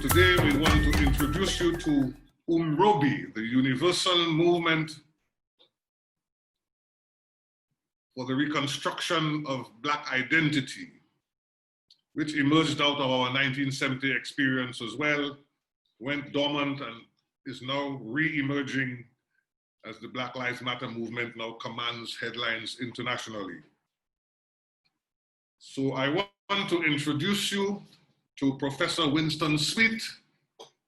Today we want to introduce you to UMROBI, the Universal Movement for the Reconstruction of Black Identity, which emerged out of our 1970 experience as well, went dormant and is now re-emerging as the Black Lives Matter movement now commands headlines internationally. So I want to introduce you to Professor Winston Sweet,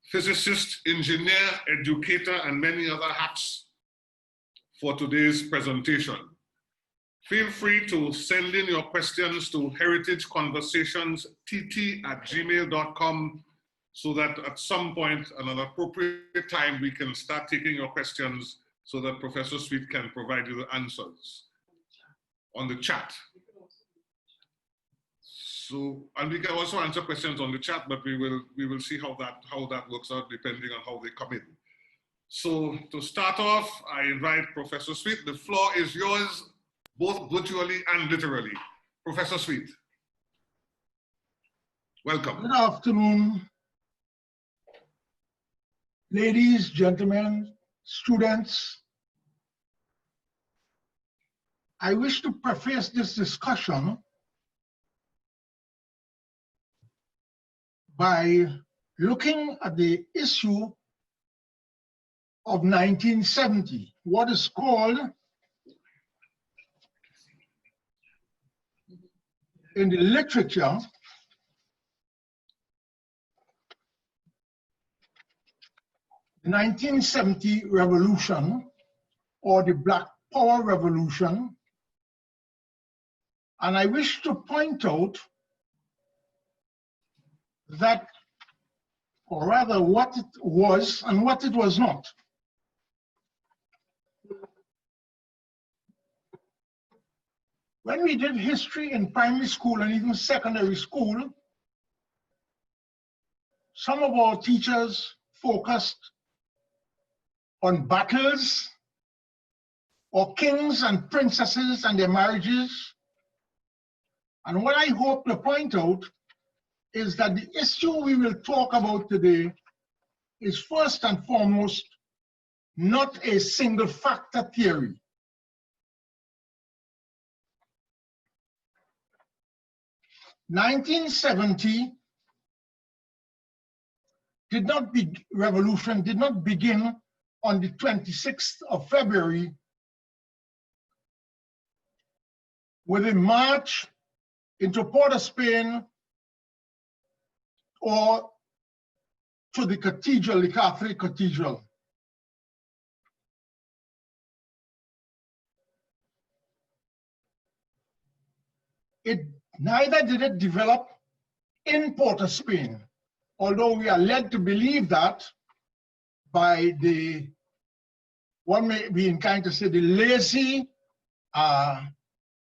physicist, engineer, educator, and many other hats for today's presentation. Feel free to send in your questions to heritageconversationstt@gmail.com so that at some point, at an appropriate time, we can start taking your questions so that Professor Sweet can provide you the answers on the chat. So, and we can also answer questions on the chat, but we will see how that works out depending on how they come in. So to start off, I invite Professor Sweet. The floor is yours, both virtually and literally. Professor Sweet, welcome. Good afternoon, ladies, gentlemen, students. I wish to preface this discussion by looking at the issue of 1970, what is called in the literature the 1970 revolution, or the Black Power Revolution. And I wish to point out that, or rather what it was and what it was not. When we did history in primary school and even secondary school, some of our teachers focused on battles or kings and princesses and their marriages. And what I hope to point out is that the issue we will talk about today is first and foremost not a single factor theory. Revolution did not begin on the 26th of February with a march into Port of Spain or to the cathedral, the Catholic cathedral. Neither did it develop in Port of Spain, although we are led to believe that by the, one may be inclined to say, the lazy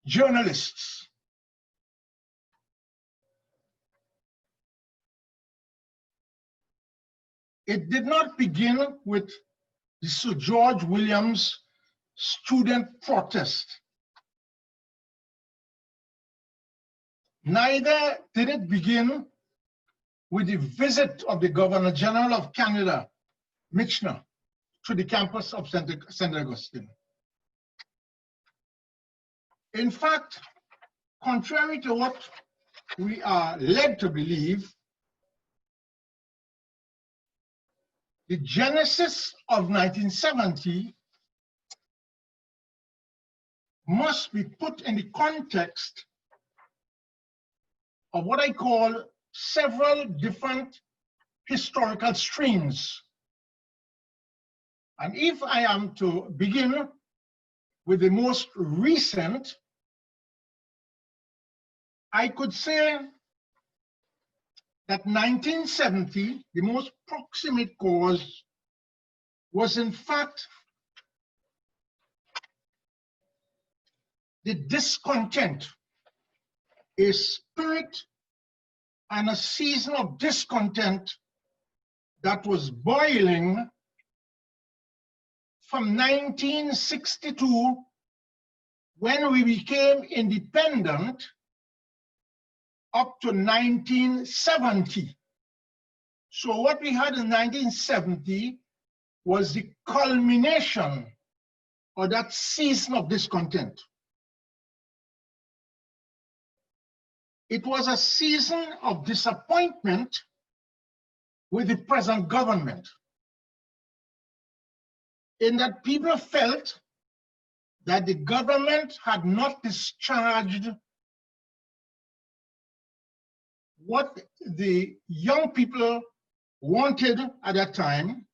journalists. It did not begin with the Sir George Williams student protest. Neither did it begin with the visit of the Governor General of Canada, Michener, to the campus of St. Augustine. In fact, contrary to what we are led to believe, the genesis of 1970 must be put in the context of what I call several different historical streams. And if I am to begin with the most recent, I could say that 1970, the most proximate cause, was in fact the discontent, a spirit and a season of discontent that was boiling from 1962, when we became independent, up to 1970, So what we had in 1970 was the culmination of that season of discontent. It was a season of disappointment with the present government, in that people felt that the government had not discharged what the young people wanted at that time.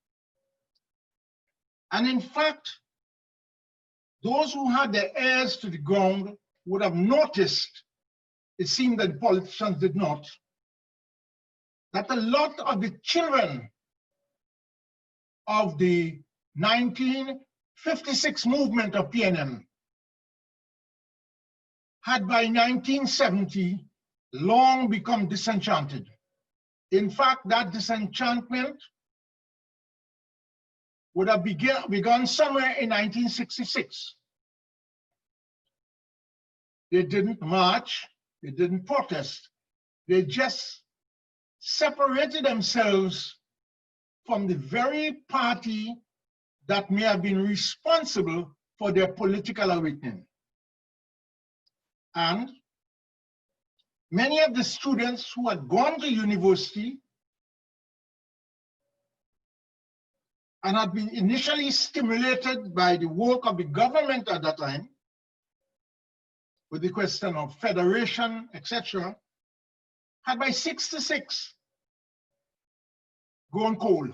And in fact, those who had their ears to the ground would have noticed, it seemed that the politicians did not, that a lot of the children of the 1956 movement of PNM had by 1970 long become disenchanted. In fact, that disenchantment would have begun somewhere in 1966. They didn't march, they didn't protest, they just separated themselves from the very party that may have been responsible for their political awakening. And many of the students who had gone to university and had been initially stimulated by the work of the government at that time, with the question of federation, etc., had by 66 gone cold.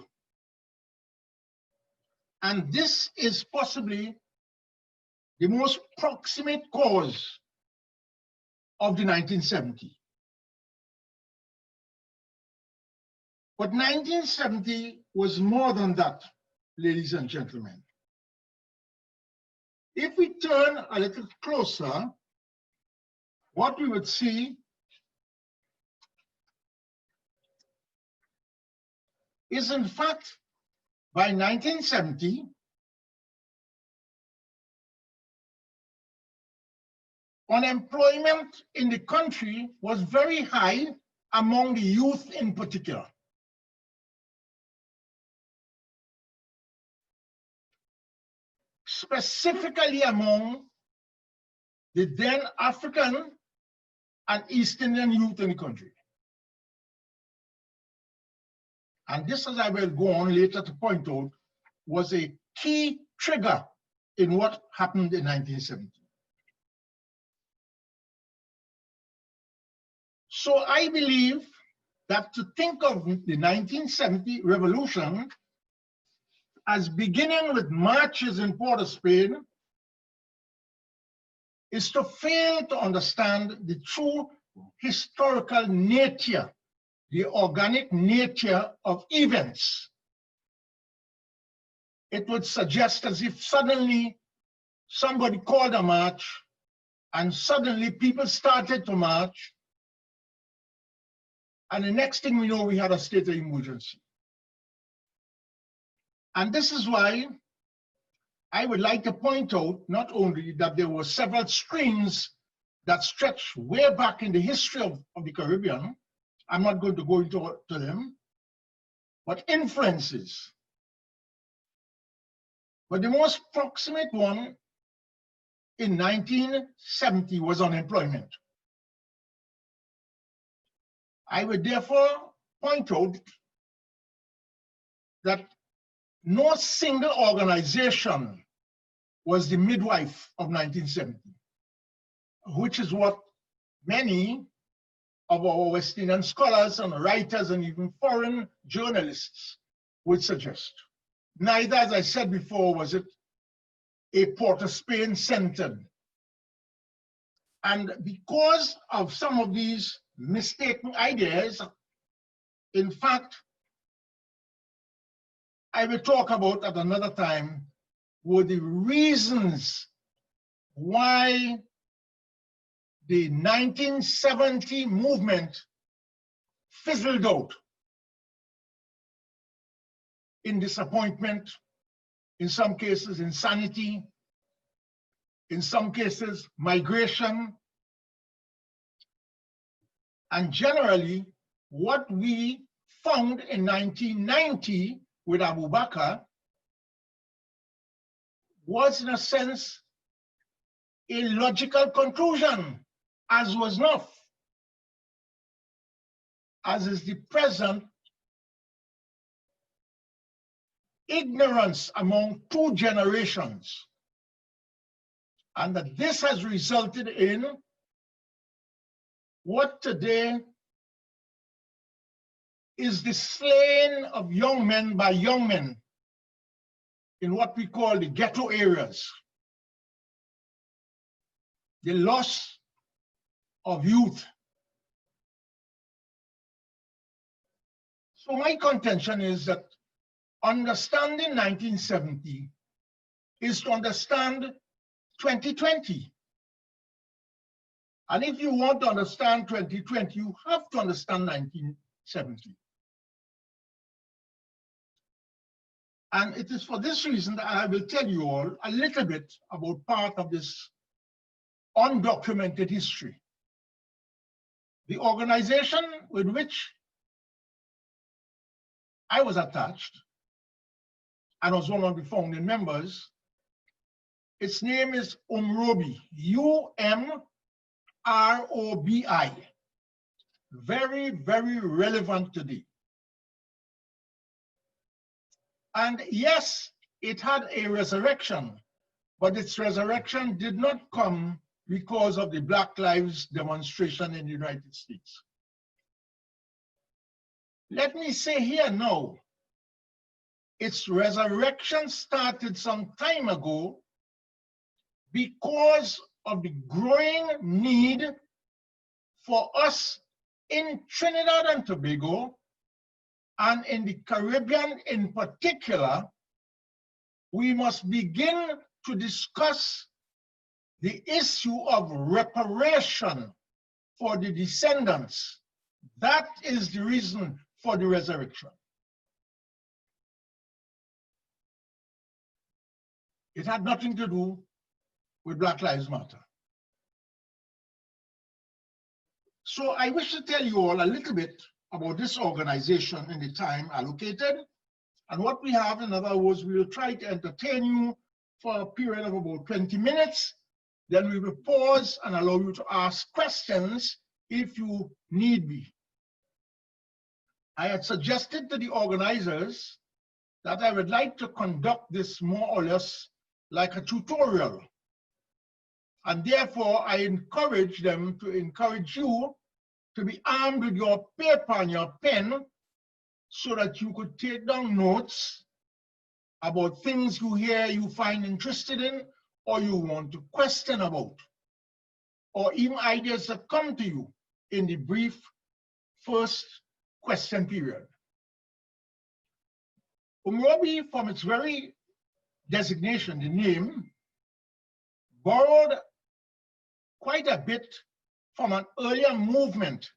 And this is possibly the most proximate cause of the 1970. But 1970 was more than that, ladies and gentlemen. If we turn a little closer, what we would see is, in fact, by 1970, unemployment in the country was very high among the youth in particular. Specifically among the then African and East Indian youth in the country. And this, as I will go on later to point out, was a key trigger in what happened in 1970. So I believe that to think of the 1970 revolution as beginning with marches in Port of Spain is to fail to understand the true historical nature, the organic nature of events. It would suggest as if suddenly somebody called a march and suddenly people started to march, and the next thing we know, we had a state of emergency. And this is why I would like to point out not only that there were several streams that stretch way back in the history of the Caribbean, I'm not going to go into them, but influences. But the most proximate one in 1970 was unemployment. I would therefore point out that no single organization was the midwife of 1970, which is what many of our West Indian scholars and writers and even foreign journalists would suggest. Neither, as I said before, was it a Port of Spain centered. And because of some of these mistaken ideas, in fact, I will talk about at another time were the reasons why the 1970 movement fizzled out in disappointment, in some cases insanity, in some cases migration, and generally what we found in 1990 with Abu Bakr was, in a sense, a logical conclusion, as was not, as is the present ignorance among two generations, and that this has resulted in what today is the slaying of young men by young men in what we call the ghetto areas, the loss of youth. So my contention is that understanding 1970 is to understand 2020. And if you want to understand 2020, you have to understand 1970. And it is for this reason that I will tell you all a little bit about part of this undocumented history. The organization with which I was attached and was one of the founding members, its name is UMROBI, U-M-R-O-B-I. Very, very relevant today. And yes, it had a resurrection, but its resurrection did not come because of the Black Lives demonstration in the United States. Let me say here now, its resurrection started some time ago because of the growing need for us in Trinidad and Tobago and in the Caribbean in particular. We must begin to discuss the issue of reparation for the descendants. That is the reason for the resurrection. It had nothing to do with Black Lives Matter. So I wish to tell you all a little bit about this organization in the time allocated. And what we have, in other words, we will try to entertain you for a period of about 20 minutes. Then we will pause and allow you to ask questions if you need be. I had suggested to the organizers that I would like to conduct this more or less like a tutorial. And therefore, I encourage them to encourage you to be armed with your paper and your pen so that you could take down notes about things you hear you find interested in or you want to question about, or even ideas that come to you in the brief first question period. UMROBI, from its very designation, the name, borrowed quite a bit from an earlier movement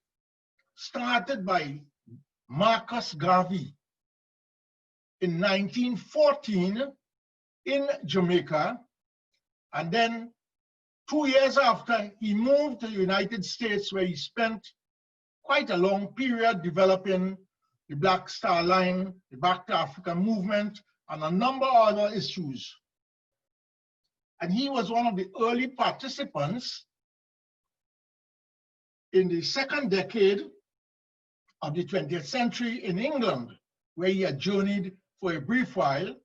started by Marcus Garvey in 1914 in Jamaica. And then 2 years after, he moved to the United States, where he spent quite a long period developing the Black Star Line, the Back to Africa movement, and a number of other issues. And he was one of the early participants in the second decade of the 20th century in England, where he had journeyed for a brief while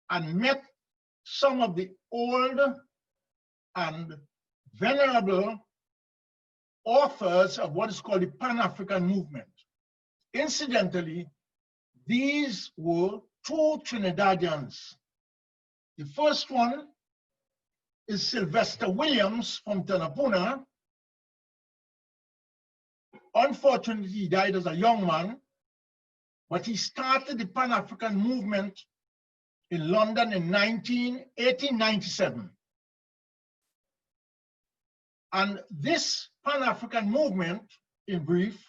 and met some of the old and venerable authors of what is called the Pan-African movement. Incidentally, these were two Trinidadians. The first one is Sylvester Williams from Tanapuna. Unfortunately, he died as a young man, but he started the Pan-African movement in London in 1897. And this Pan-African movement, in brief,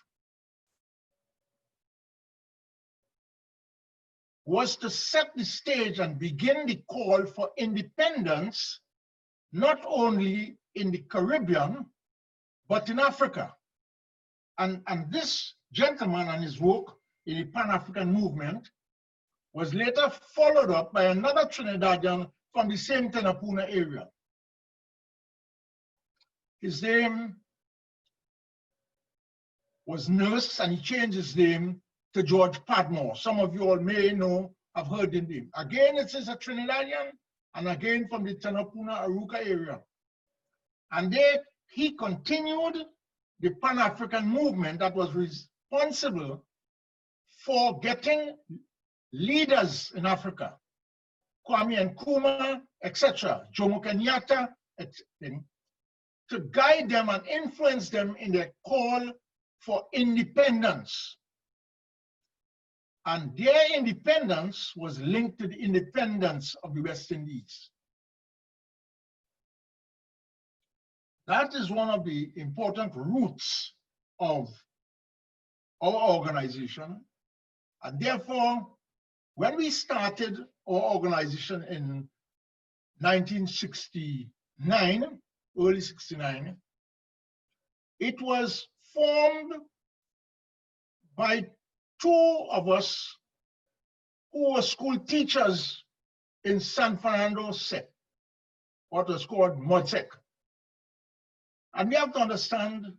was to set the stage and begin the call for independence, not only in the Caribbean, but in Africa. And this gentleman and his work in the Pan-African movement was later followed up by another Trinidadian from the same Tenapuna area. His name was Nurse, and he changed his name to George Padmore. Some of you all may know, have heard the name. Again, it is a Trinidadian, and again from the Tenapuna Aruca area. And there he continued the Pan-African movement that was responsible for getting leaders in Africa, Kwame Nkrumah, etc., Jomo Kenyatta, to guide them and influence them in their call for independence. And their independence was linked to the independence of the West Indies. That is one of the important roots of our organization. And therefore, when we started our organization in 1969, early 69, it was formed by two of us who were school teachers in San Fernando SEC, what was called MODSEC. And we have to understand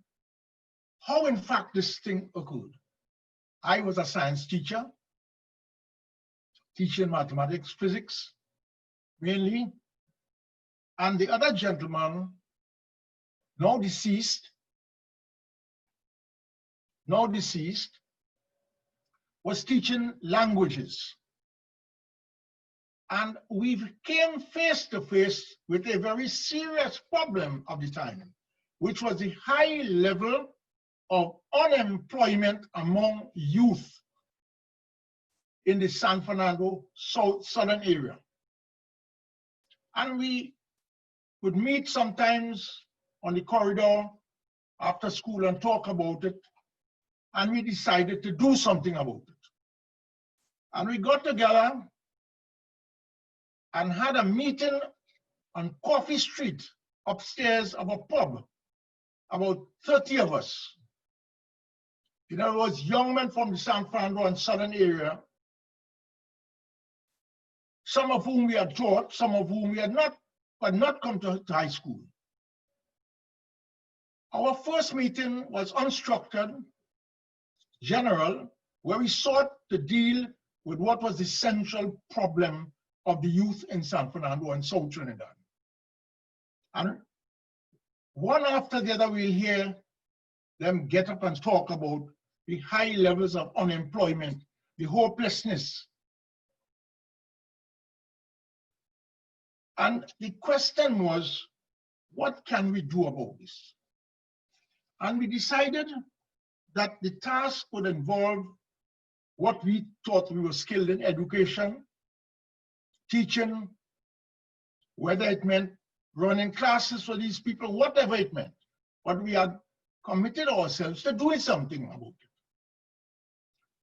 how, in fact, this thing occurred. I was a science teacher, teaching mathematics, physics, mainly. And the other gentleman, now deceased, was teaching languages. And we came face to face with a very serious problem of the time, which was the high level of unemployment among youth in the San Fernando southern area. And we would meet sometimes on the corridor after school and talk about it. And we decided to do something about it. And we got together and had a meeting on Coffee Street upstairs of a pub, about 30 of us. In other words, young men from the San Fernando and southern area, some of whom we had taught, some of whom we had not come to high school. Our first meeting was unstructured, general, where we sought to deal with what was the central problem of the youth in San Fernando and South Trinidad. And one after the other, we'll hear them get up and talk about the high levels of unemployment, the hopelessness. And the question was, what can we do about this? And we decided that the task would involve what we thought we were skilled in: education, teaching, whether it meant running classes for these people, whatever it meant. But we had committed ourselves to doing something about it.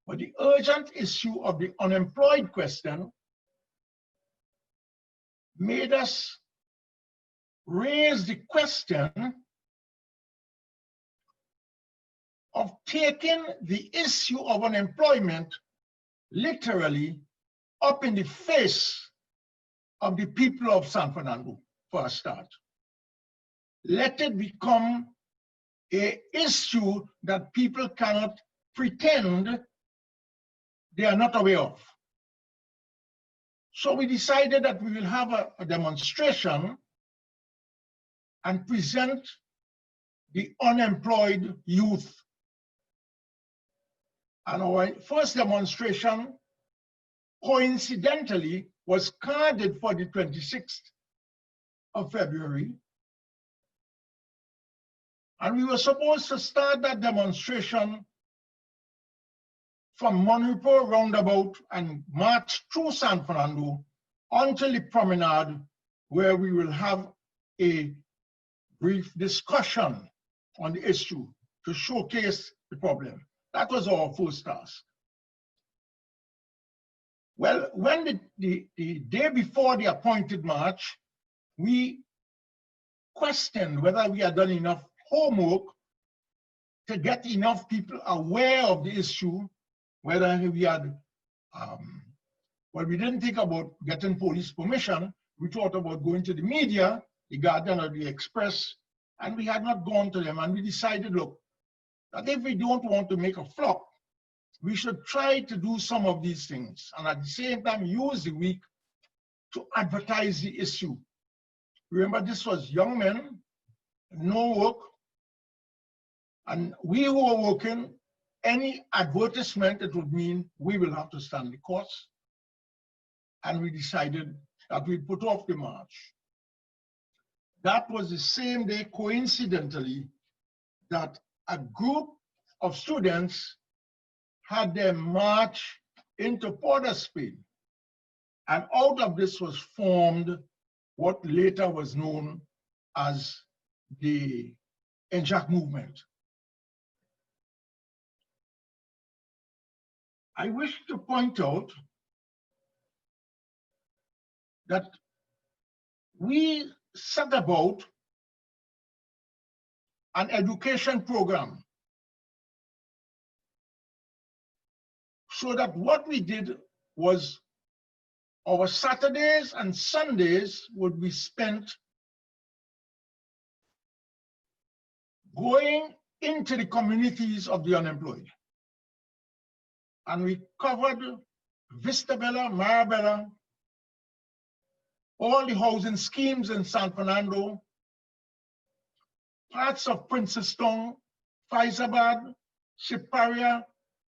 But the urgent issue of the unemployed question made us raise the question of taking the issue of unemployment literally up in the face of the people of San Fernando for a start. Let it become an issue that people cannot pretend they are not aware of. So we decided that we will have a demonstration and present the unemployed youth. And our first demonstration, coincidentally, was carded for the 26th of February. And we were supposed to start that demonstration from Monrepo roundabout and march through San Fernando until the promenade, where we will have a brief discussion on the issue to showcase the problem. That was our first task. Well, when the day before the appointed march, we questioned whether we had done enough homework to get enough people aware of the issue whether we had, well, we didn't think about getting police permission. We thought about going to the media, the Guardian or the Express, and we had not gone to them. And we decided, look, that if we don't want to make a flop, we should try to do some of these things. And at the same time, use the week to advertise the issue. Remember, this was young men, no work, and we who were working, any advertisement, it would mean we will have to stand the cost. And we decided that we'd put off the march. That was the same day, coincidentally, that a group of students had their march into Port of Spain. And out of this was formed what later was known as the NJAC movement. I wish to point out that we set about an education program so that what we did was our Saturdays and Sundays would be spent going into the communities of the unemployed. And we covered Vista Bella, Marabella, all the housing schemes in San Fernando, parts of Princestown, Faizabad, Siparia,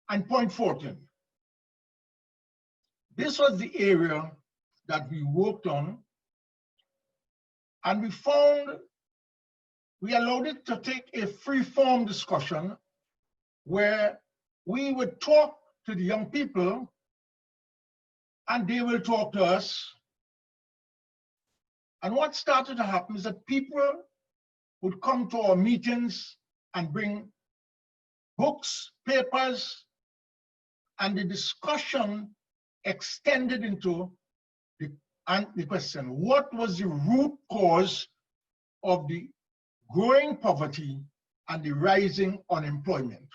and Point Fortin. This was the area that we worked on, and we allowed it to take a free-form discussion where we would talk to the young people and they will talk to us. And what started to happen is that people would come to our meetings and bring books, papers, and the discussion extended into the question, what was the root cause of the growing poverty and the rising unemployment?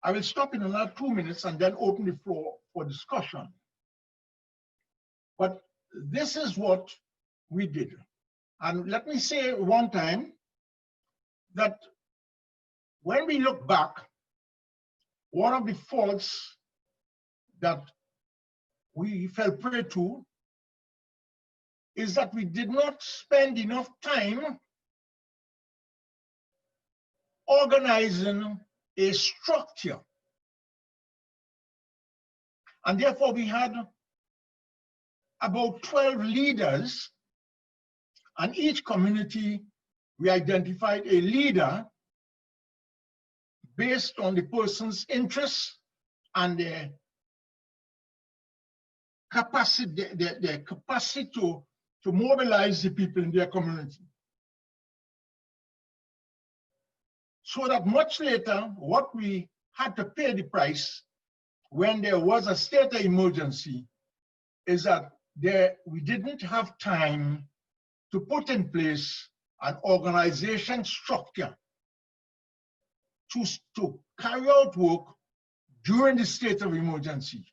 I will stop in another 2 minutes and then open the floor for discussion. But this is what we did. And let me say one time that when we look back, one of the faults that we fell prey to is that we did not spend enough time organizing a structure. And therefore we had about 12 leaders, and each community we identified a leader based on the person's interests and their capacity, their capacity to mobilize the people in their community. So that much later, what we had to pay the price when there was a state of emergency is that we didn't have time to put in place an organization structure to carry out work during the state of emergency,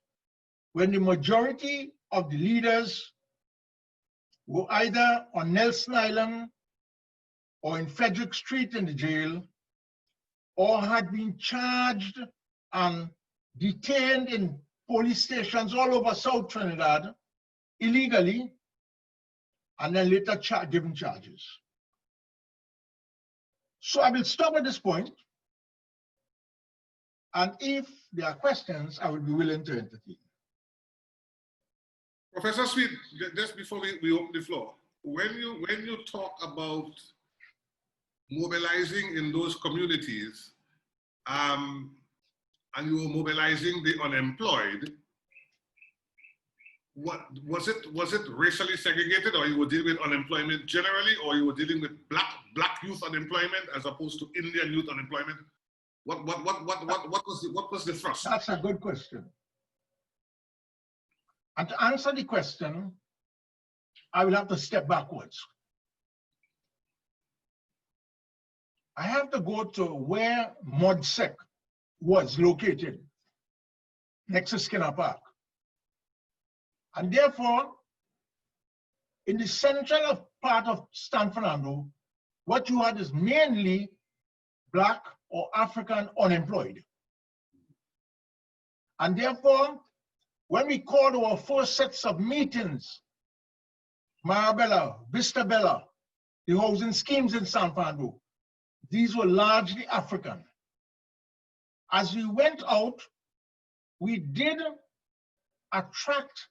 when the majority of the leaders were either on Nelson Island or in Frederick Street in the jail, or had been charged and detained in police stations all over South Trinidad illegally, and then later given charges. So I will stop at this point, and if there are questions, I will be willing to entertain. Professor Sweet, just before we open the floor, when you talk about mobilizing in those communities, and you were mobilizing the unemployed, what was it racially segregated, or you were dealing with unemployment generally, or you were dealing with black youth unemployment as opposed to Indian youth unemployment? What was the thrust? That's a good question. And to answer the question, I will have to step backwards. I have to go to where MODSEC was located, next to Skinner Park. And therefore, in the central part of San Fernando, what you had is mainly Black or African unemployed. And therefore, when we called our first sets of meetings, Marabella, Vista Bella, the housing schemes in San Fernando, these were largely African. As we went out, we did attract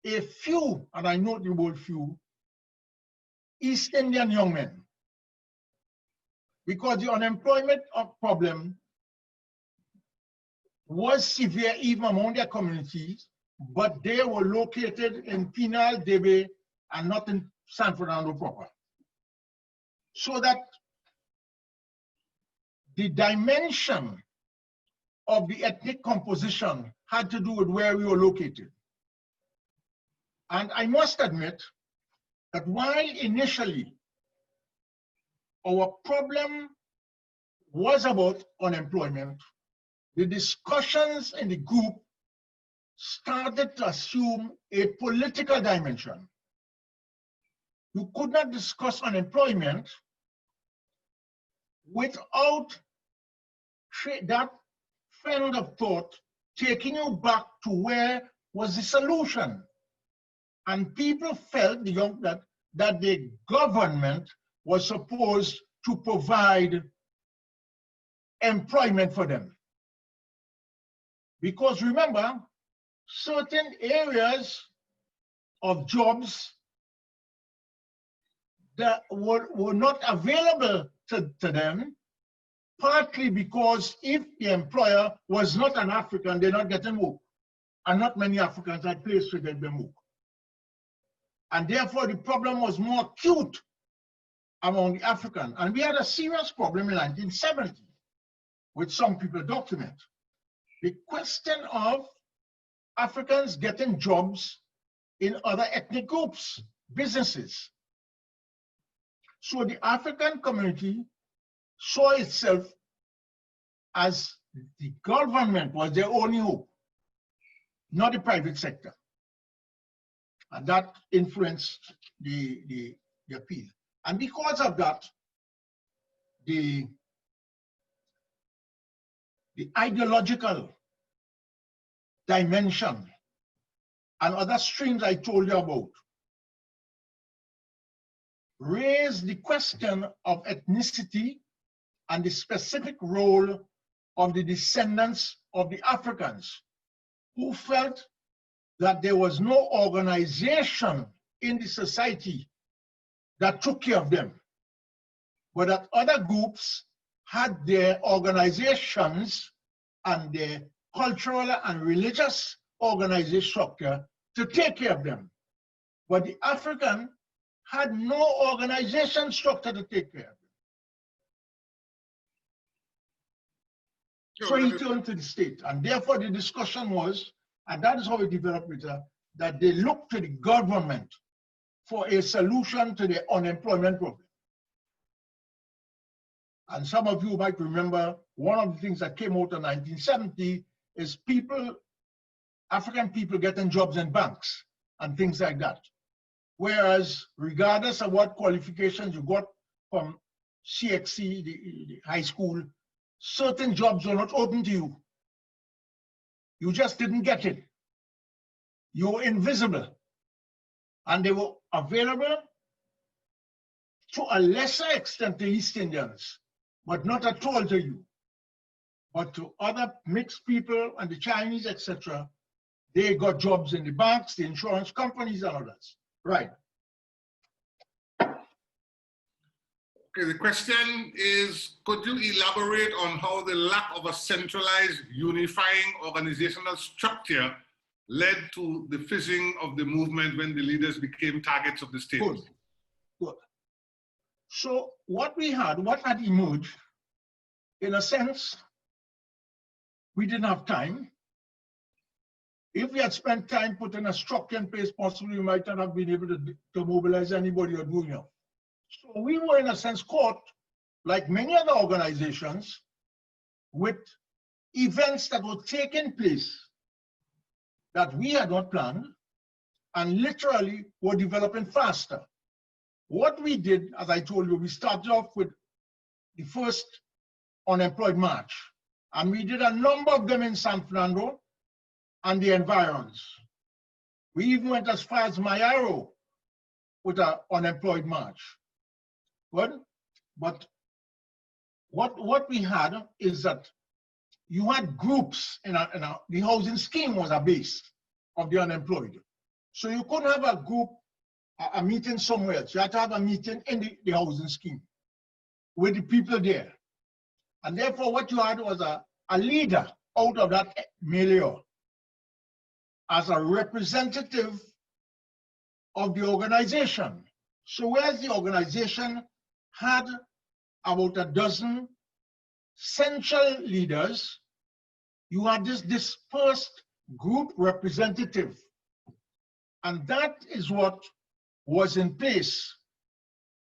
a few, and I note the word few, East Indian young men, because the unemployment problem was severe even among their communities, but they were located in Pinal, Debe, and not in San Fernando proper. So that the dimension of the ethnic composition had to do with where we were located. And I must admit that while initially our problem was about unemployment, the discussions in the group started to assume a political dimension. You could not discuss unemployment without that friend of thought taking you back to where was the solution. And people felt that the government was supposed to provide employment for them. Because remember, certain areas of jobs that were not available to them, partly because if the employer was not an African, they're not getting work. And not many Africans had places to get them work. And therefore, the problem was more acute among the African. And we had a serious problem in 1970, which some people document. The question of Africans getting jobs in other ethnic groups, businesses. So the African community saw itself as the government was their only hope, not the private sector. And that influenced the appeal. And because of that, the ideological dimension and other streams I told you about raised the question of ethnicity and the specific role of the descendants of the Africans who felt that there was no organization in the society that took care of them, but that other groups had their organizations and their cultural and religious organization structure to take care of them. But the African had no organization structure to take care of them. So he turned to the state, and therefore the discussion was, and that is how it developed later, that they looked to the government for a solution to the unemployment problem. And some of you might remember one of the things that came out in 1970 is African people getting jobs in banks and things like that. Whereas regardless of what qualifications you got from CXC, the high school, certain jobs were not open to you. You just didn't get it. You were invisible. And they were available to a lesser extent to East Indians, but not at all to you. But to other mixed people and the Chinese, etc., they got jobs in the banks, the insurance companies, and others. Right. Okay, the question is, could you elaborate on how the lack of a centralized unifying organizational structure led to the fizzing of the movement when the leaders became targets of the state? Good. Good. So what had emerged, in a sense, we didn't have time. If we had spent time putting a structure in place, possibly we might not have been able to mobilize anybody or do enough. So we were, in a sense, caught like many other organizations, with events that were taking place that we had not planned and literally were developing faster. What we did, as I told you, we started off with the first unemployed march, and we did a number of them in San Fernando and the environs. We even went as far as Mayaro with an unemployed march. But what we had is that you had groups the housing scheme was a base of the unemployed. So you couldn't have a group, a meeting somewhere else. You had to have a meeting in the housing scheme with the people there. And therefore what you had was a leader out of that milieu as a representative of the organization. So whereas the organization had about a dozen central leaders, you had this dispersed group representative. And that is what was in place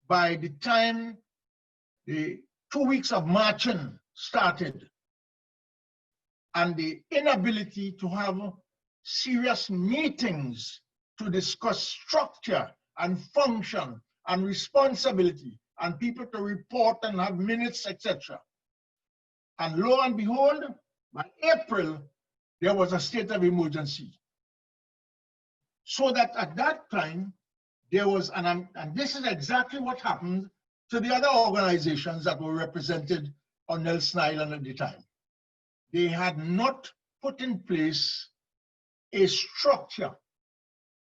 by the time the 2 weeks of marching started, and the inability to have serious meetings to discuss structure and function and responsibility and people to report and have minutes, etc. And lo and behold, by April, there was a state of emergency. So that at that time, there was, and this is exactly what happened to the other organizations that were represented on Nelson Island at the time. They had not put in place a structure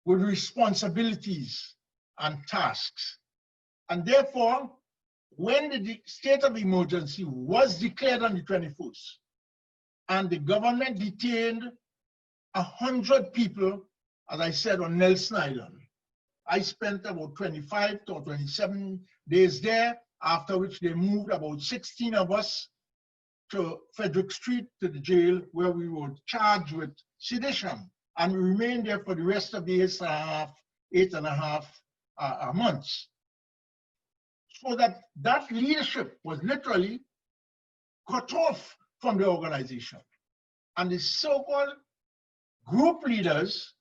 with responsibilities and tasks. And therefore, when the state of emergency was declared on the 21st, and the government detained 100 people, as I said, on Nelson Island, I spent about 25 to 27 days there, after which they moved about 16 of us to Frederick Street to the jail, where we were charged with sedition. And we remained there for the rest of the 8.5 months. So that leadership was literally cut off from the organization. And the so-called group leaders,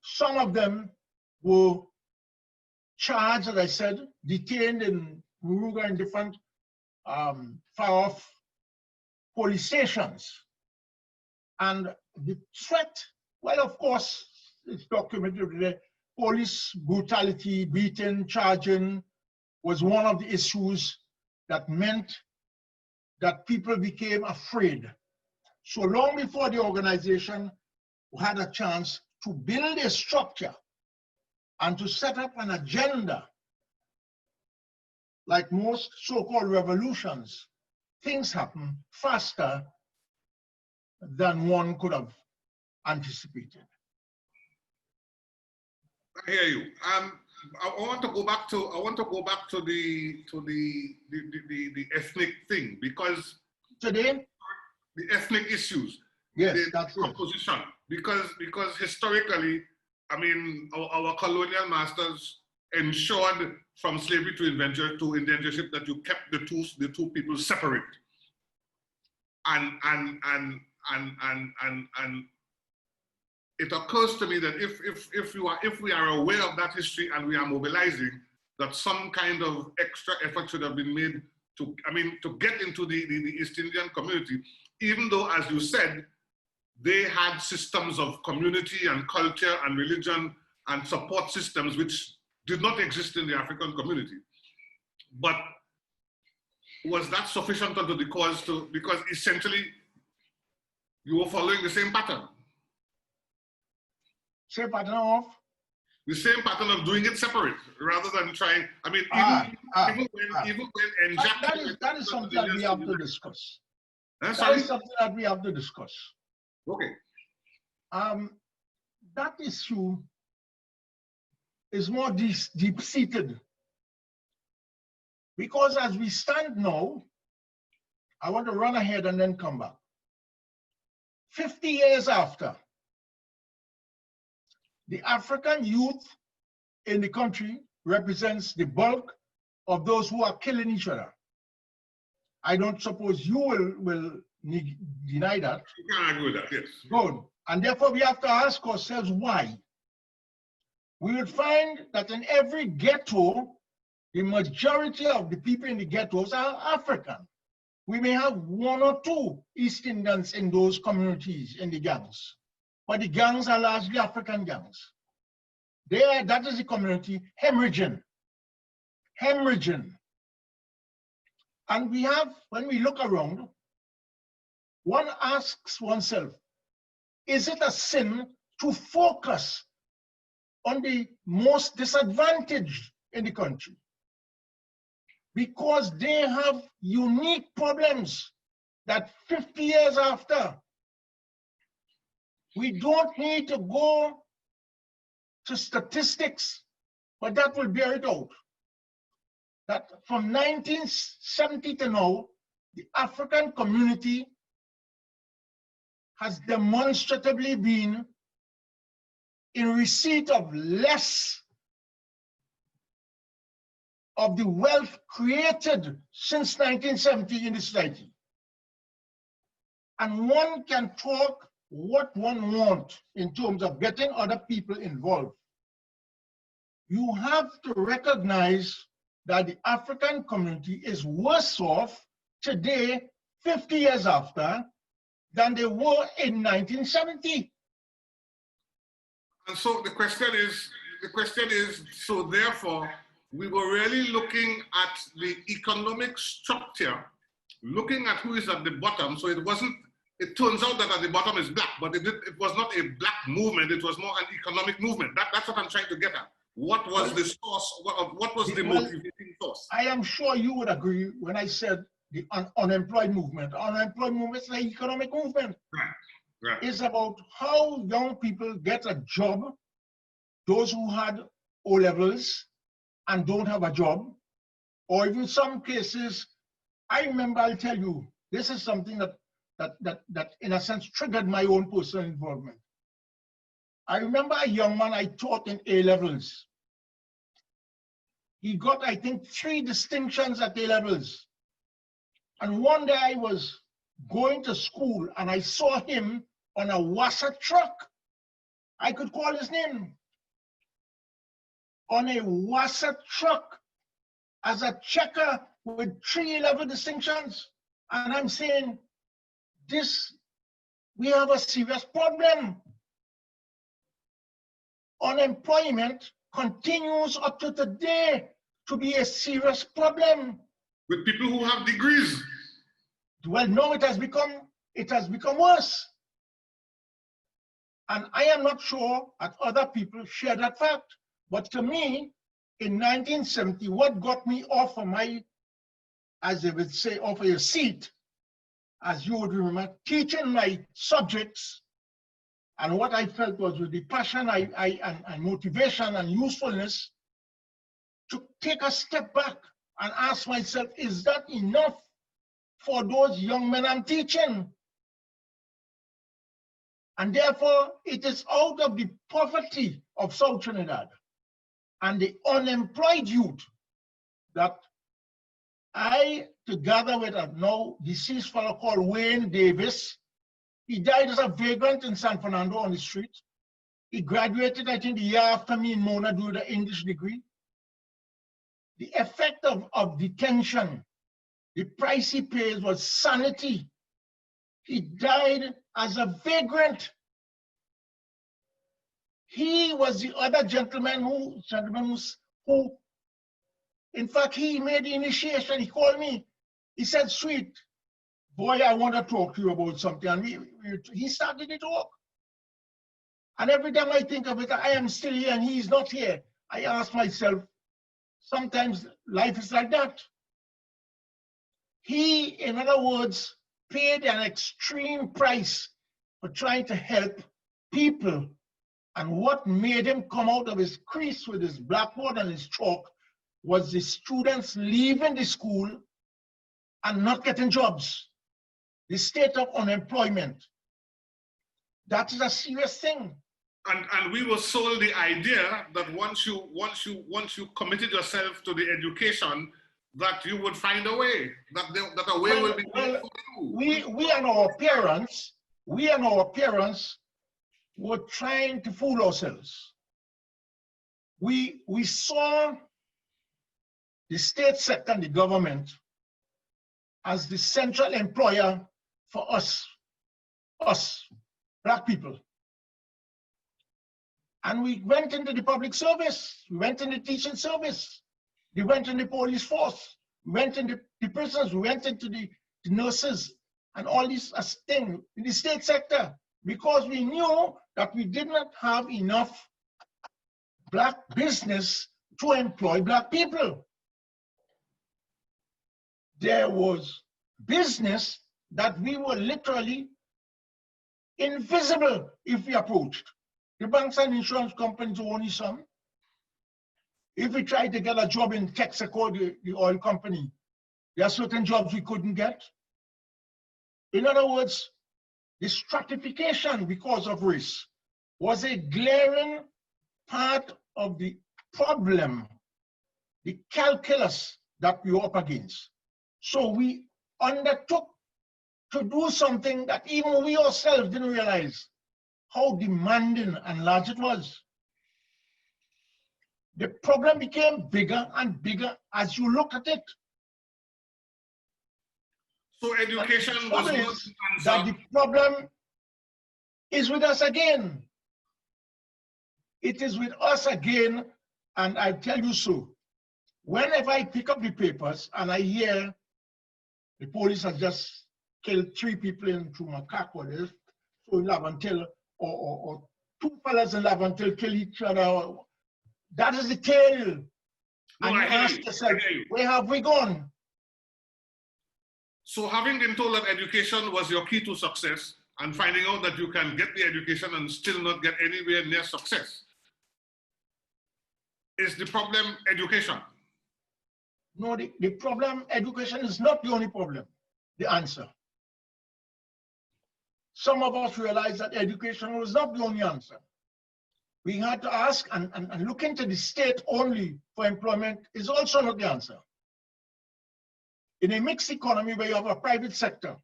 some of them were charged, as I said, detained in Muruga and different far-off police stations. And the threat, well, of course, it's documented today. Police brutality, beating, charging was one of the issues that meant that people became afraid. So long before the organization had a chance to build a structure and to set up an agenda, like most so-called revolutions, things happen faster than one could have anticipated. I hear you. I want to go back to the ethnic thing, because today the ethnic issues, yes, the composition, because historically, I mean, our colonial masters ensured from slavery to indentureship that you kept the two people separate, and it occurs to me that if we are aware of that history and we are mobilizing, that some kind of extra effort should have been made to get into the East Indian community, even though, as you said, they had systems of community and culture and religion and support systems which did not exist in the African community. But was that sufficient unto the cause because essentially you were following the same pattern? Same pattern of? The same pattern of doing it separate, rather than trying, I mean, even when that is something that we have to discuss. That is something that we have to discuss. Okay. That issue is more deep-seated, because as we stand now, I want to run ahead and then come back. 50 years after, the African youth in the country represents the bulk of those who are killing each other. I don't suppose you will deny that. You can't argue with that, yes. Good. And therefore, we have to ask ourselves why. We would find that in every ghetto, the majority of the people in the ghettos are African. We may have one or two East Indians in those communities, in the gangs, but the gangs are largely African gangs. That is the community hemorrhaging. Hemorrhaging. And we have, when we look around, one asks oneself, is it a sin to focus on the most disadvantaged in the country? Because they have unique problems that 50 years after, we don't need to go to statistics, but that will bear it out. That from 1970 to now, the African community has demonstratively been in receipt of less of the wealth created since 1970 in the society. And one can talk what one wants in terms of getting other people involved. You have to recognize that the African community is worse off today, 50 years after, than they were in 1970. And so the question is, so therefore, we were really looking at the economic structure, looking at who is at the bottom. So it turns out that at the bottom is black, but it was not a black movement, it was more an economic movement. That's what I'm trying to get at. What was the source, what was the motivating force? I am sure you would agree when I said the unemployed movement. Unemployed movement is an economic movement. Right. It's about how young people get a job, those who had O-levels and don't have a job, or even some cases, I remember, I'll tell you, this is something that in a sense triggered my own personal involvement. I remember a young man I taught in A-levels. He got, I think, 3 distinctions at A-levels. And one day I was going to school and I saw him on a Wassa truck. I could call his name. On a Wassa truck as a checker with 3 A-level distinctions. And I'm saying, we have a serious problem. Unemployment continues up to today to be a serious problem. With people who have degrees. Well, no, it has become worse. And I am not sure that other people share that fact. But to me, in 1970, what got me off of my, as they would say, off of your seat, as you would remember, teaching my subjects, and what I felt was with the passion and motivation and usefulness, to take a step back and ask myself, is that enough for those young men I'm teaching? And therefore, it is out of the poverty of South Trinidad and the unemployed youth that I, together with a now deceased fellow called Wayne Davis, he died as a vagrant in San Fernando on the street. He graduated, I think, the year after me in Mona doing the English degree. The effect of detention, the price he pays was sanity. He died as a vagrant. He was the other gentleman who, in fact, he made the initiation. He called me. He said, "Sweet boy, I want to talk to you about something." And he started the talk. And every time I think of it, I am still here and he is not here. I ask myself, sometimes life is like that. He, in other words, paid an extreme price for trying to help people. And what made him come out of his crease with his blackboard and his chalk was the students leaving the school and not getting jobs. The state of unemployment. That is a serious thing. And we were sold the idea that once you committed yourself to the education, that you would find a way, that a way will be made for you. We and our parents were trying to fool ourselves. We saw the state sector and the government as the central employer for us, Black people. And we went into the public service, we went into the teaching service, we went into the police force, we went into the prisons, we went into the nurses, and all these things in the state sector, because we knew that we did not have enough Black business to employ Black people. There was business that we were literally invisible if we approached. The banks and insurance companies were only some. If we tried to get a job in Texaco, the oil company, there are certain jobs we couldn't get. In other words, the stratification because of race was a glaring part of the problem, the calculus that we were up against. So we undertook to do something that even we ourselves didn't realize how demanding and large it was. The problem became bigger and bigger as you looked at it. So education was not the answer. That the problem is with us again. It is with us again, and I tell you so. Whenever I pick up the papers and I hear the police has just killed 3 people in Macaco, so in Laventille, or 2 fellas in Laventille kill each other, that is the tale. No, and you ask yourself, where have we gone? So having been told that education was your key to success, and finding out that you can get the education and still not get anywhere near success, is the problem education? No, the problem, education is not the only problem, the answer. Some of us realize that education was not the only answer. We had to ask and look into the state only for employment is also not the answer. In a mixed economy where you have a private sector,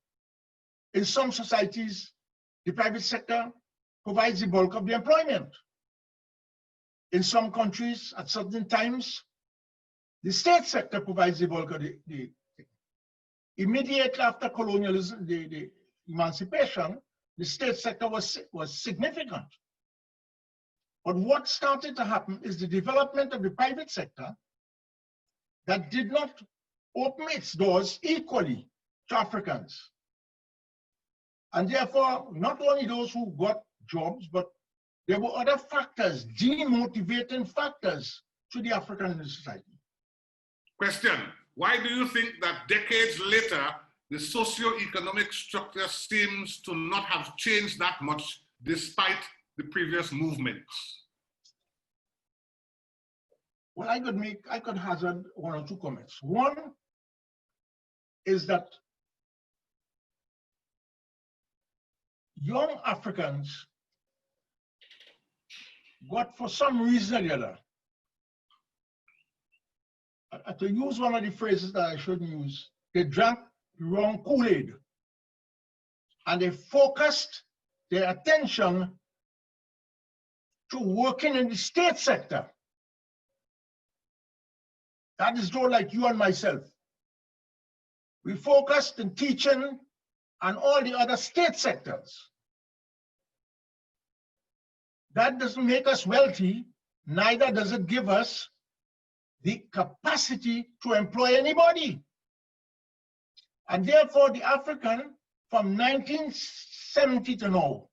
in some societies, the private sector provides the bulk of the employment. In some countries, at certain times, the state sector provides the bulk of the immediately after colonialism, the emancipation, the state sector was significant. But what started to happen is the development of the private sector that did not open its doors equally to Africans. And therefore, not only those who got jobs, but there were other factors, demotivating factors to the African society. Question, why do you think that decades later, the socio-economic structure seems to not have changed that much despite the previous movements? Well, I could hazard 1 or 2 comments. One is that young Africans got, for some reason or the other, to use one of the phrases that I shouldn't use, they drank the wrong Kool-Aid. And they focused their attention to working in the state sector. That is though like you and myself. We focused in teaching and all the other state sectors. That doesn't make us wealthy, neither does it give us the capacity to employ anybody. And therefore, the African from 1970 to now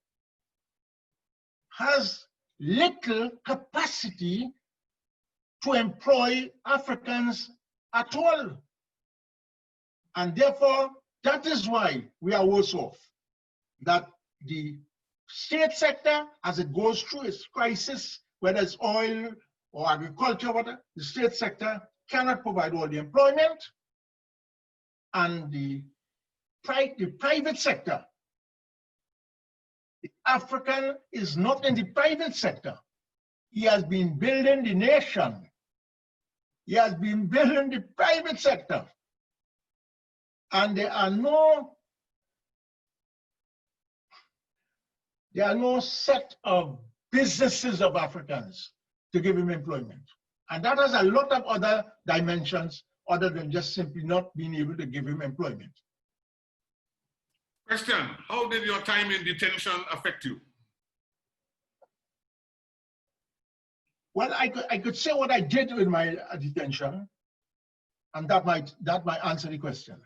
has little capacity to employ Africans at all. And therefore, that is why we are worse off. That the state sector, as it goes through its crisis, whether it's oil or agriculture, whatever, the state sector cannot provide all the employment. And the private sector, the African is not in the private sector. He has been building the nation. He has been building the private sector. And there are no set of businesses of Africans to give him employment. And that has a lot of other dimensions other than just simply not being able to give him employment. Question, how did your time in detention affect you? Well, I could say what I did with my detention, and that might answer the question.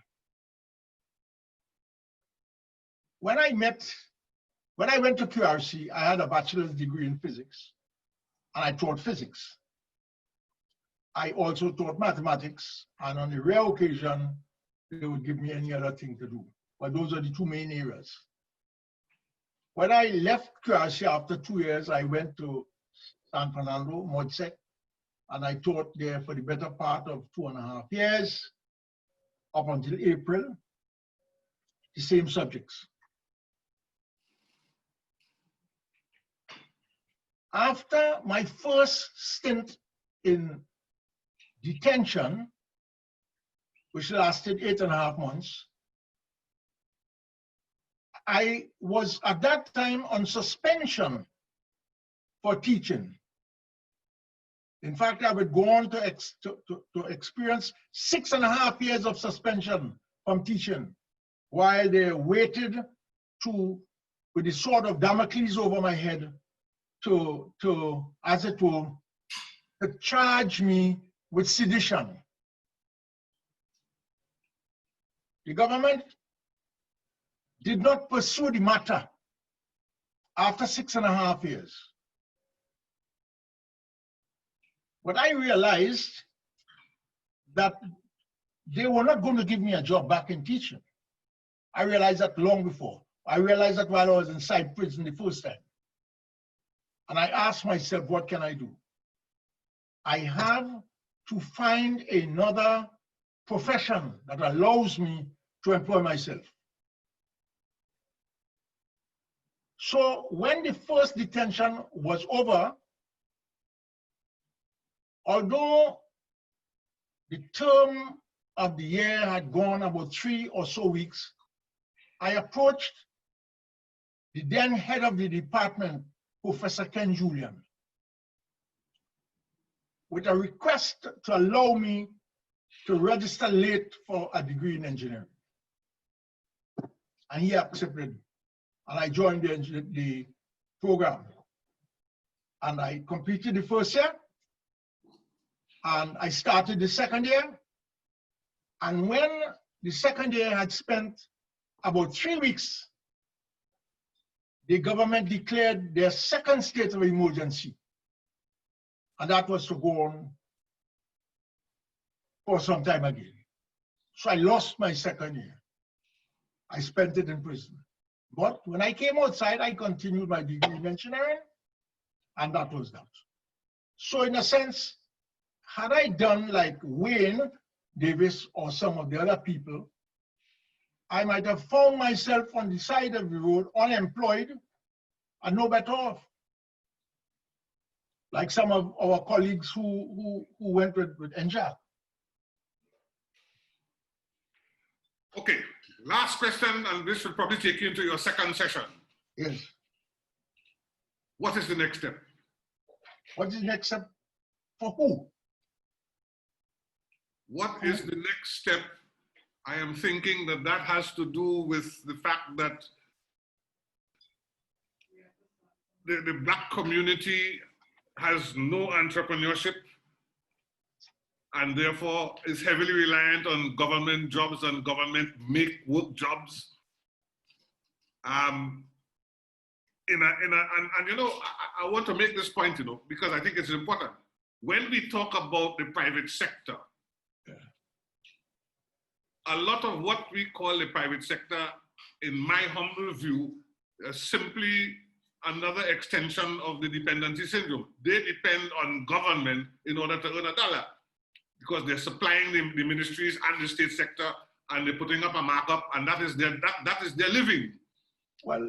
When I went to QRC, I had a bachelor's degree in physics, and I taught physics. I also taught mathematics, and on a rare occasion, they would give me any other thing to do. But those are the two main areas. When I left QRC after 2 years, I went to San Fernando, MODSEC, and I taught there for the better part of 2.5 years, up until April, the same subjects. After my first stint in detention, which lasted 8.5 months, I was at that time on suspension for teaching. In fact, I would go on to experience 6.5 years of suspension from teaching while they waited with the sword of Damocles over my head as it were, to charge me with sedition. The government did not pursue the matter after 6.5 years. But I realized that they were not going to give me a job back in teaching. I realized that long before. I realized that while I was inside prison the first time. And I asked myself, what can I do? I have to find another profession that allows me to employ myself. So when the first detention was over, although the term of the year had gone about 3 or so weeks, I approached the then head of the department, Professor Ken Julian, with a request to allow me to register late for a degree in engineering. And he accepted, and I joined the program. And I completed the first year, and I started the second year. And when the second year had spent about 3 weeks, the government declared their second state of emergency. And that was to go on for some time again. So I lost my second year. I spent it in prison. But when I came outside, I continued my degree in engineering, and that was that. So in a sense, had I done like Wayne Davis or some of the other people, I might have found myself on the side of the road, unemployed, and no better off. Like some of our colleagues who went with NJAC. Okay, last question, and this will probably take you into your second session. Yes. What is the next step? What is the next step for who? What is the next step? I am thinking that has to do with the fact that the Black community has no entrepreneurship and therefore is heavily reliant on government jobs and government make work jobs. And you know, I want to make this point, you know, because I think it's important. When we talk about the private sector, a lot of what we call the private sector, in my humble view, is simply another extension of the dependency syndrome. They depend on government in order to earn a dollar because they're supplying the ministries and the state sector, and they're putting up a markup, and that is their living. Well,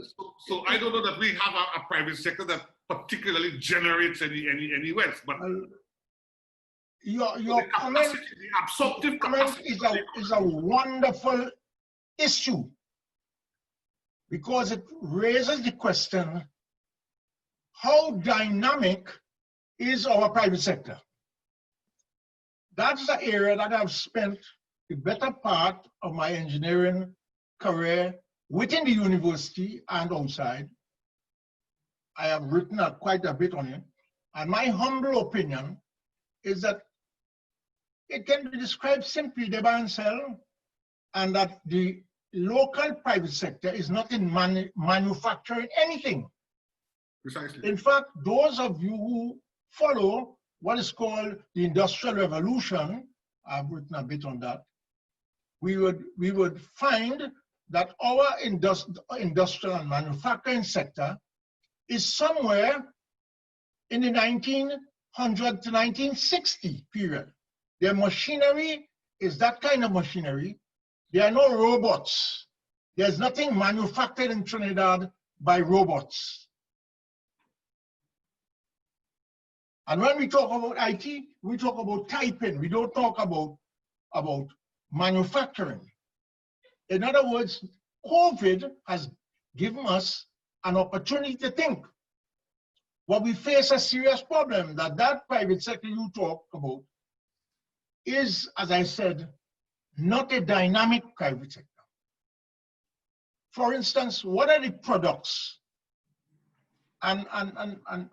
so I don't know that we have a private sector that particularly generates any wealth. But your comment, the absorptive comment capacity is a wonderful issue, because it raises the question, how dynamic is our private sector? That's the area that I've spent the better part of my engineering career within the university and outside. I have written quite a bit on it. And my humble opinion is that it can be described simply, they buy and sell, and that the local private sector is not in manufacturing anything. Precisely. In fact, those of you who follow what is called the Industrial Revolution, I've written a bit on that, we would find that our industrial and manufacturing sector is somewhere in the 1900 to 1960 period. Their machinery is that kind of machinery. There are no robots. There's nothing manufactured in Trinidad by robots. And when we talk about IT, we talk about typing. We don't talk about manufacturing. In other words, COVID has given us an opportunity to think. But we face a serious problem that private sector you talk about is, as I said, not a dynamic private sector. For instance, what are the products? And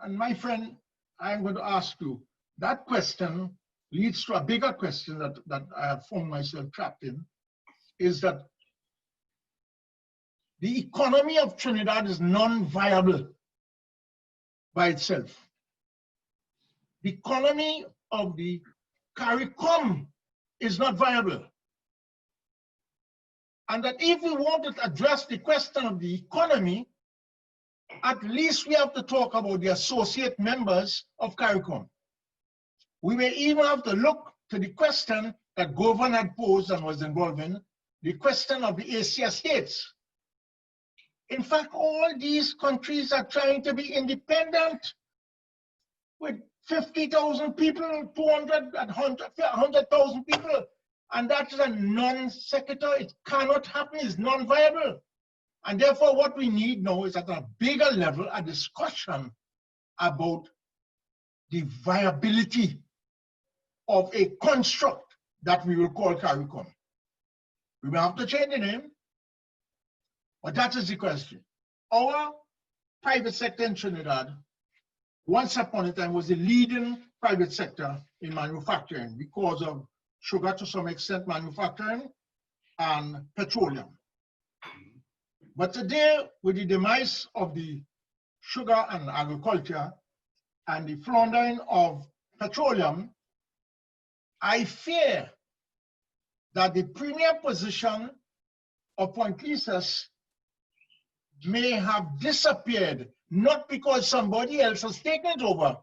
my friend, I'm going to ask you, that question leads to a bigger question that I have found myself trapped in, is that the economy of Trinidad is non-viable by itself. The economy of the CARICOM is not viable. And that if we want to address the question of the economy, at least we have to talk about the associate members of CARICOM. We may even have to look to the question that Govan had posed and was involved in, the question of the Asia states. In fact, all these countries are trying to be independent with 50,000 people, 200, 100,000 people. And that is a non-sequitur. It cannot happen, it's non-viable. And therefore, what we need now is at a bigger level, a discussion about the viability of a construct that we will call CARICOM. We will have to change the name, but that is the question. Our private sector in Trinidad, once upon a time, was the leading private sector in manufacturing because of sugar, to some extent, manufacturing, and petroleum. But today, with the demise of the sugar and agriculture and the floundering of petroleum, I fear that the premier position of Point Lisas may have disappeared, not because somebody else has taken it over,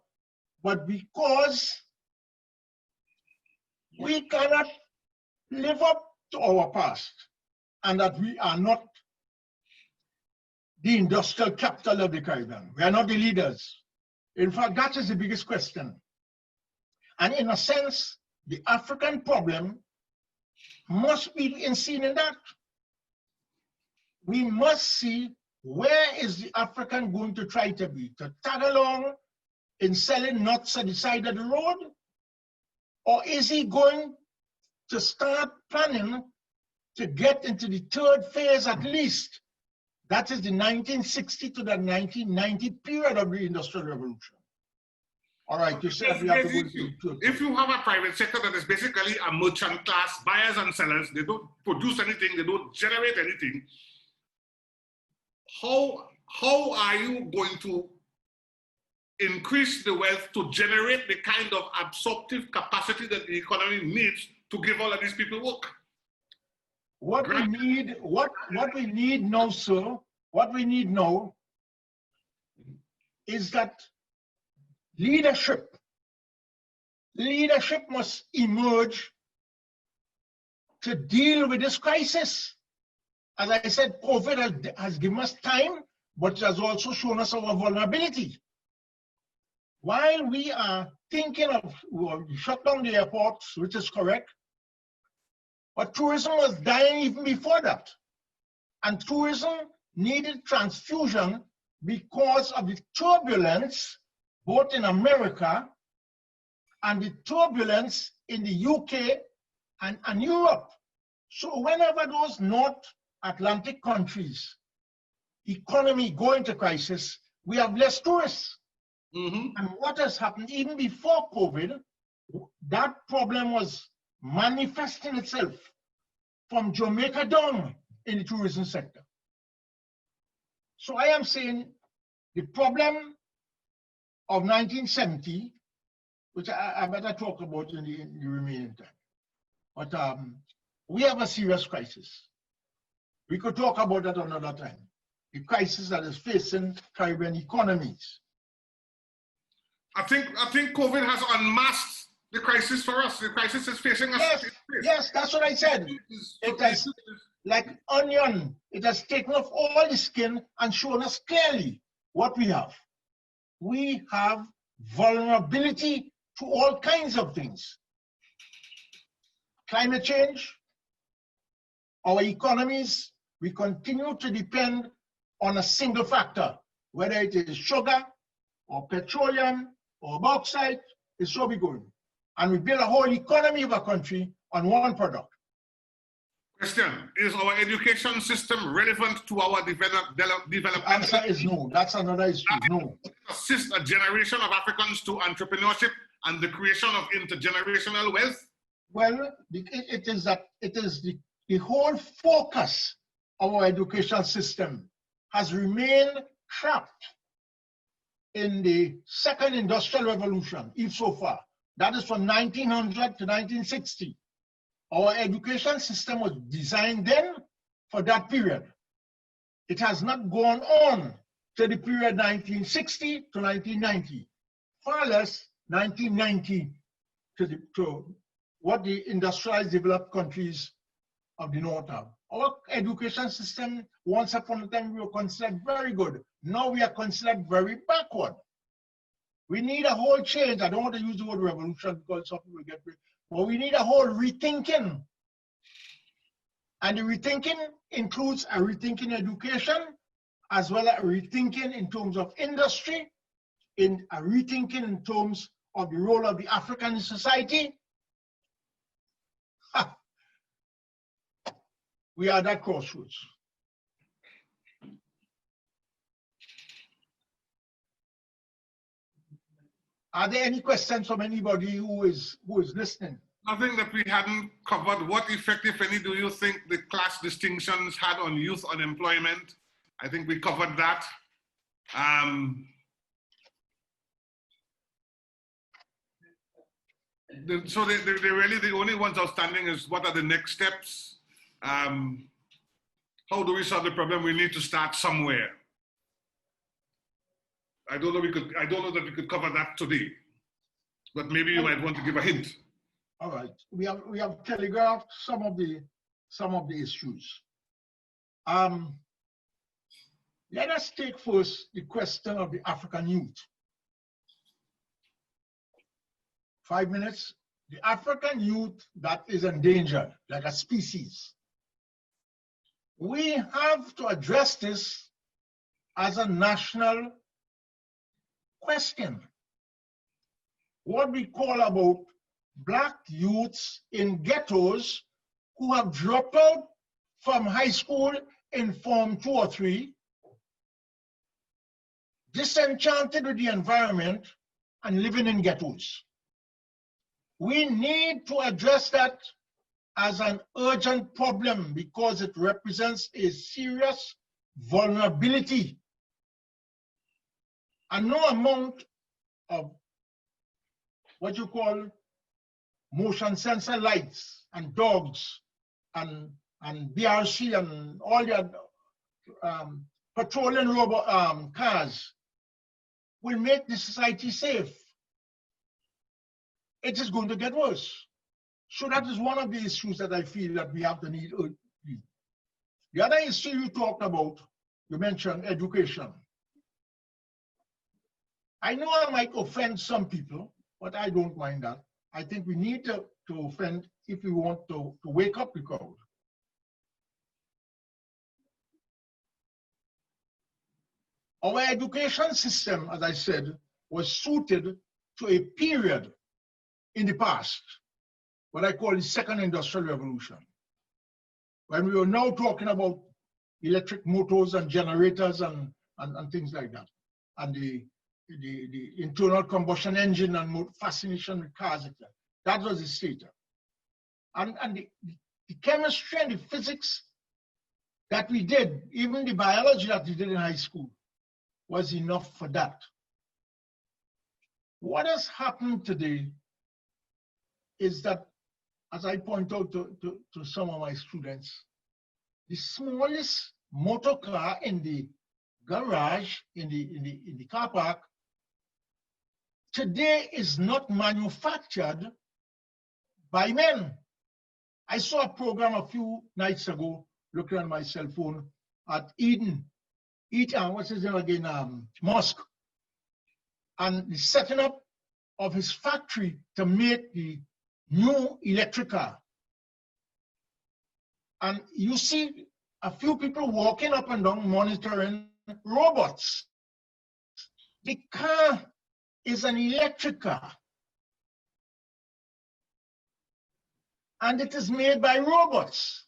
but because we cannot live up to our past, and that we are not the industrial capital of the Caribbean. We are not the leaders. In fact, that is the biggest question. And in a sense, the African problem must be seen in that. We must see, where is the African going to try to be? To tag along in selling nuts at the side of the road? Or is he going to start planning to get into the third phase at least? That is the 1960 to the 1990 period of the Industrial Revolution. All right, you said we have to go to if you have a private sector that is basically a merchant class, buyers and sellers, they don't produce anything, they don't generate anything, how are you going to increase the wealth to generate the kind of absorptive capacity that the economy needs to give all of these people work? What we need now, sir, what we need now is that leadership must emerge to deal with this crisis. As I said, COVID has given us time, but it has also shown us our vulnerability. While we are thinking of, well, you shut down the airports, which is correct, but tourism was dying even before that. And tourism needed transfusion because of the turbulence, both in America and the turbulence in the UK and Europe. So whenever those North Atlantic countries' economy go into crisis, we have less tourists. And what has happened even before COVID, that problem was manifesting itself from Jamaica down in the tourism sector. So I am saying the problem of 1970, which I better talk about in the remaining time. But we have a serious crisis. We could talk about that another time. The crisis that is facing Caribbean economies. I think COVID has unmasked the crisis for us. The crisis is facing us. Yes, yes, that's what I said. It has, like onion, it has taken off all the skin and shown us clearly what we have. We have vulnerability to all kinds of things. Climate change, our economies, we continue to depend on a single factor, whether it is sugar or petroleum or bauxite, it's so we going. And we build a whole economy of a country on one product. Question, is our education system relevant to our development? The answer is no. That's another issue, no. Assist a generation of Africans to entrepreneurship and the creation of intergenerational wealth? Well, it is the whole focus of our education system has remained trapped in the second industrial revolution, if so far. That is from 1900 to 1960. Our education system was designed then for that period. It has not gone on to the period 1960 to 1990, far less 1990 to what the industrialized developed countries of the North have. Our education system, once upon a time, we were considered very good. Now we are considered very backward. We need a whole change. I don't want to use the word revolution because some people get it, but we need a whole rethinking. And the rethinking includes a rethinking education, as well as a rethinking in terms of industry, in a rethinking in terms of the role of the African in society. We are at that crossroads. Are there any questions from anybody who is listening? Nothing that we hadn't covered. What effect, if any, do you think the class distinctions had on youth unemployment? I think we covered that. So they're really the only ones outstanding is what are the next steps? How do we solve the problem? We need to start somewhere. I don't know that we could cover that today, but maybe you might want to give a hint. All right, we have telegraphed some of the issues. Let us take first the question of the African youth. 5 minutes. The African youth that is endangered, like a species. We have to address this as a national question. What we call about Black youths in ghettos who have dropped out from high school in Form 2 or 3, disenchanted with the environment and living in ghettos. We need to address that as an urgent problem because it represents a serious vulnerability. And no amount of what you call motion sensor lights and dogs and BRC and all your patrolling robot cars will make the society safe. It is going to get worse. So that is one of the issues that I feel that we have to need urgently. The other issue you talked about, you mentioned education. I know I might offend some people, but I don't mind that. I think we need to offend if we want to wake up the crowd. Our education system, as I said, was suited to a period in the past, what I call the second industrial revolution, when we were now talking about electric motors and generators and things like that, and the internal combustion engine and fascination with cars, etc. That was the state. And the chemistry and the physics that we did, even the biology that we did in high school, was enough for that. What has happened today is that, as I point out to some of my students, the smallest motor car in the garage, in the car park, today is not manufactured by men. I saw a program a few nights ago, looking at my cell phone, at what's his name again, Musk, and the setting up of his factory to make the new electric car. And you see a few people walking up and down monitoring robots. The car is an electric car. And it is made by robots.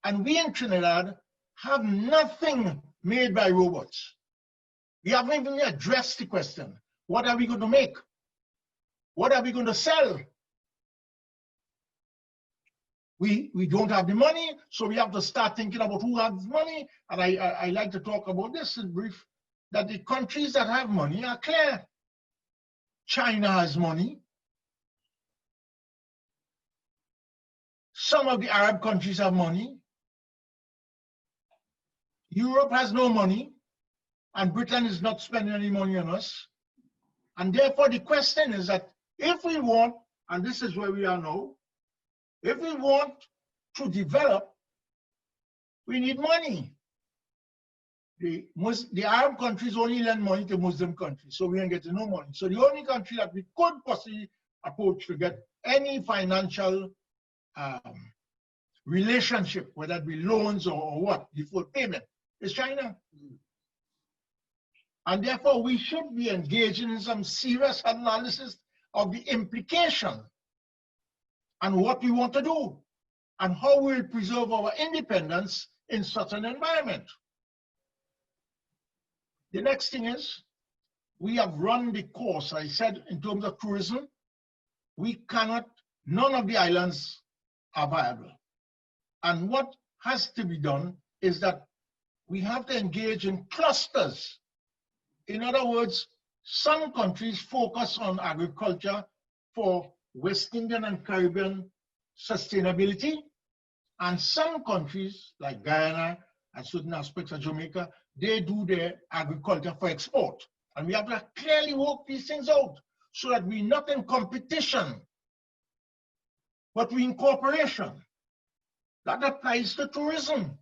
And we in Trinidad have nothing made by robots. We haven't even addressed the question. What are we going to make? What are we going to sell? We don't have the money, so we have to start thinking about who has money. And I like to talk about this in brief, that the countries that have money are clear. China has money. Some of the Arab countries have money. Europe has no money, and Britain is not spending any money on us. And therefore, the question is that if we want, and this is where we are now, if we want to develop, we need money. The Arab countries only lend money to Muslim countries, so we ain't getting no money. So the only country that we could possibly approach to get any financial relationship, whether it be loans or what, deferred payment, is China. And therefore, we should be engaging in some serious analysis of the implication and what we want to do and how we'll preserve our independence in such an environment. The next thing is, we have run the course. I said in terms of tourism, we cannot, none of the islands are viable. And what has to be done is that we have to engage in clusters. In other words, some countries focus on agriculture for West Indian and Caribbean sustainability, and some countries like Guyana and certain aspects of Jamaica, they do their agriculture for export. And we have to clearly work these things out so that we're not in competition, but we're in cooperation. That applies to tourism.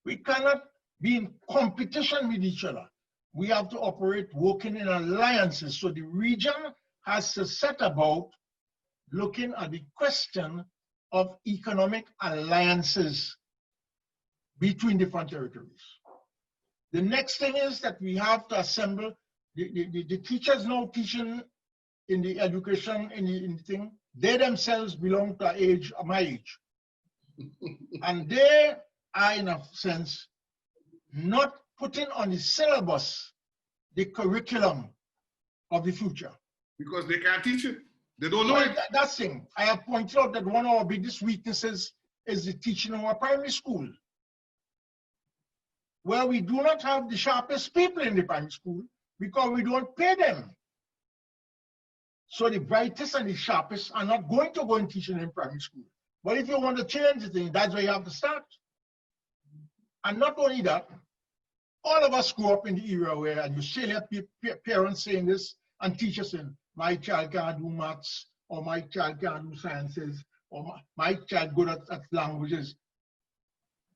We cannot be in competition with each other. We have to operate working in alliances. So the region has to set about looking at the question of economic alliances between different territories. The next thing is that we have to assemble, the teachers now teaching in the education, in the thing, they themselves belong to age, my age. And they are, in a sense, not putting on the syllabus the curriculum of the future. Because they can't teach it. They don't know it. That's the thing. I have pointed out that one of our biggest weaknesses is the teaching of our primary school, where we do not have the sharpest people in the primary school because we don't pay them. So the brightest and the sharpest are not going to go and teach in primary school. But if you want to change the thing, that's where you have to start. And not only that, all of us grew up in the era where, and you still have parents saying this and teachers saying, my child can't do maths, or my child can't do sciences, or my child good at languages.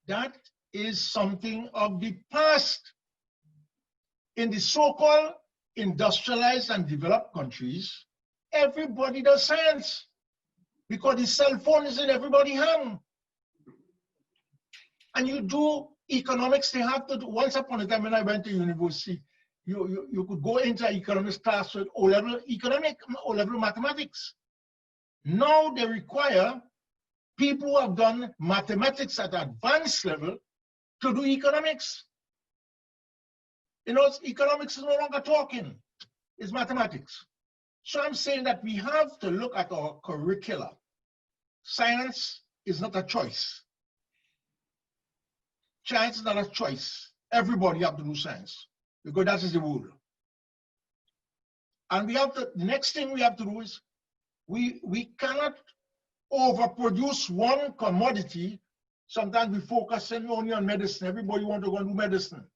That is something of the past. In the so-called industrialized and developed countries, everybody does science because the cell phone is in everybody's hand. And you do economics, they have to do. Once upon a time when I went to university, you could go into an economics class with O-level economics, O-level mathematics. Now they require people who have done mathematics at advanced level to do economics. You know, economics is no longer talking, it's mathematics. So I'm saying that we have to look at our curricula. Science is not a choice. Science is not a choice. Everybody have to do science because that is the rule. And we have to, the next thing we have to do is we cannot overproduce one commodity. Sometimes we focus only on medicine. Everybody wants to go and do medicine.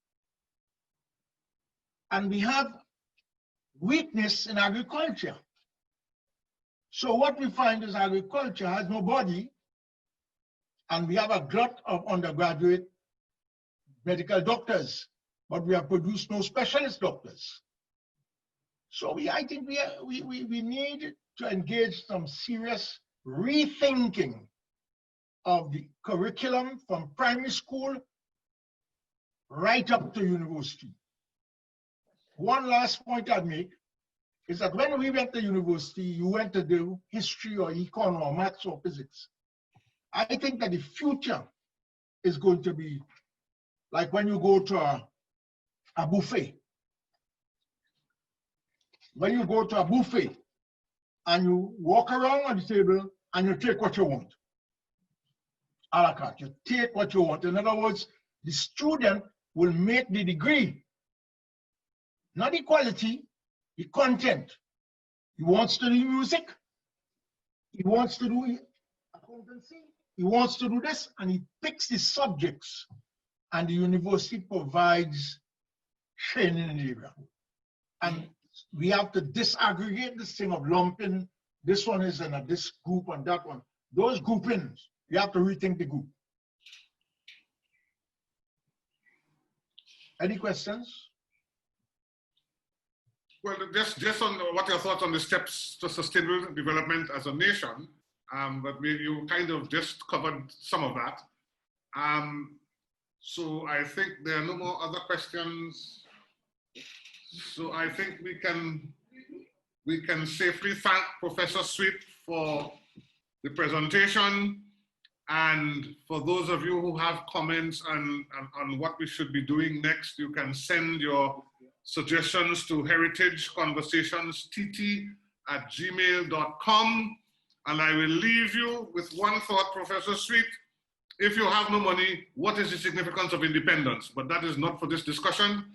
And we have weakness in agriculture. So what we find is agriculture has no body, and we have a glut of undergraduate medical doctors, but we have produced no specialist doctors. So I think we need to engage some serious rethinking of the curriculum from primary school right up to university. One last point I'd make is that when we went to university, you went to do history or econ or maths or physics. I think that the future is going to be like when you go to a buffet. When you go to a buffet and you walk around on the table and you take what you want. A la carte, you take what you want. In other words, the student will make the degree, not the quality, the content. He wants to do music, he wants to do accountancy, he wants to do this, and he picks the subjects, and the university provides training in the area. And we have to disaggregate this thing of lumping, this one is in this group and that one. Those groupings, you have to rethink the group. Any questions? Well, just on what your thoughts on the steps to sustainable development as a nation, but maybe you kind of just covered some of that. So I think there are no more other questions. So I think we can safely thank Professor Sweet for the presentation. And for those of you who have comments on what we should be doing next, you can send your suggestions to heritageconversationstt@gmail.com. And I will leave you with one thought, Professor Sweet. If you have no money, what is the significance of independence? But that is not for this discussion.